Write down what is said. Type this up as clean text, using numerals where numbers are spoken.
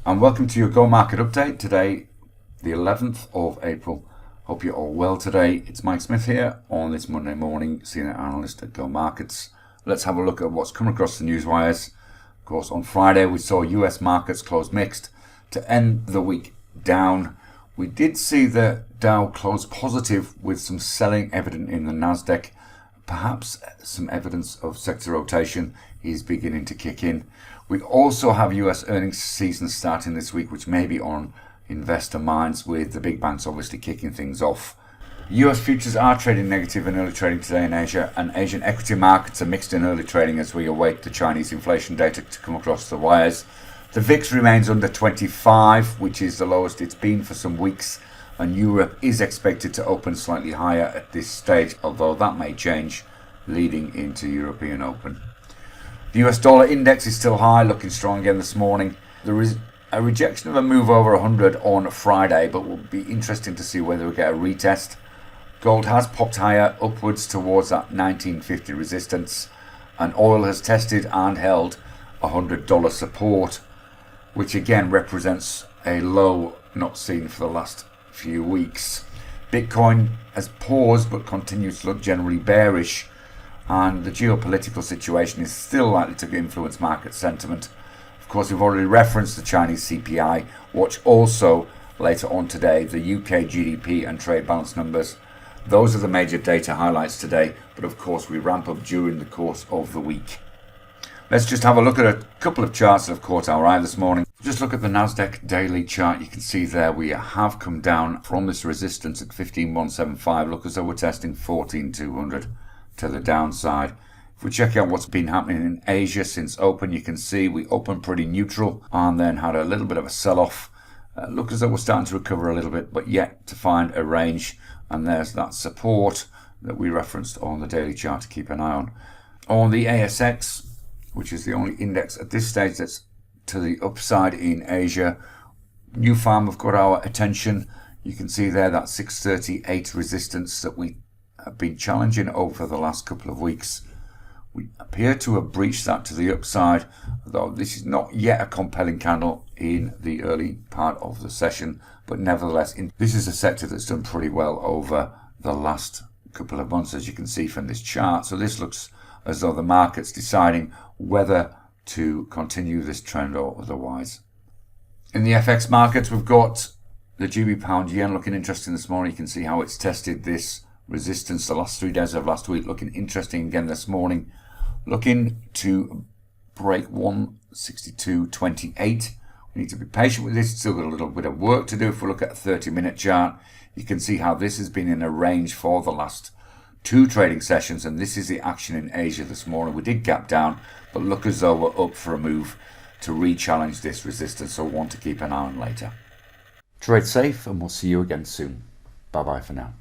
And welcome to your Go Market Update. Today, the 11th of April. Hope you're all well today. It's Mike Smith here on this Monday morning, senior analyst at Go Markets. Let's have a look at what's come across the news wires. Of course, on Friday, we saw US markets close mixed to end the week down. We did see the Dow close positive with some selling evident in the Nasdaq. Perhaps some evidence of sector rotation is beginning to kick in. We also have US earnings season starting this week, which may be on investor minds, with the big banks obviously kicking things off. US futures are trading negative in early trading today in Asia, and Asian equity markets are mixed in early trading as we await the Chinese inflation data to come across the wires. The VIX remains under 25, which is the lowest it's been for some weeks, and Europe is expected to open slightly higher at this stage, although that may change leading into European Open. The US dollar index is still high, looking strong again this morning. There is a rejection of a move over 100 on Friday, but will be interesting to see whether we get a retest. Gold has popped higher upwards towards that 1950 resistance, and oil has tested and held $100 support, which again represents a low not seen for the last few weeks. Bitcoin has paused but continues to look generally bearish, and the geopolitical situation is still likely to influence market sentiment. Of course, we've already referenced the Chinese CPI. Watch also later on today the UK GDP and trade balance numbers. Those are the major data highlights today, but of course we ramp up during the course of the week. Let's just have a look at a couple of charts that have caught our eye this morning. Just look at the Nasdaq daily chart. You can see there we have come down from this resistance at 15,175. Look as though we're testing 14,200 to the downside. If we check out what's been happening in Asia since open, you can see we opened pretty neutral and then had a little bit of a sell-off. Look as though we're starting to recover a little bit, but yet to find a range, and there's that support that we referenced on the daily chart to keep an eye on. On the ASX, which is the only index at this stage that's to the upside in Asia, Nufarm have got our attention. You can see there that 638 resistance that we have been challenging over the last couple of weeks. We appear to have breached that to the upside, though this is not yet a compelling candle in the early part of the session, but nevertheless, this is a sector that's done pretty well over the last couple of months, as you can see from this chart. So this looks as though the market's deciding whether to continue this trend or otherwise. In the FX markets, we've got the GB pound yen looking interesting this morning. You can see how it's tested this resistance the last 3 days of last week, looking interesting again this morning, looking to break 162.28. We need to be patient with this. Still got a little bit of work to do. If we look at a 30-minute chart, you can see how this has been in a range for the last 2 trading sessions, and this is the action in Asia this morning. We did gap down, but look as though we're up for a move to re-challenge this resistance, so we'll want to keep an eye on later. Trade safe, and we'll see you again soon. Bye-bye for now.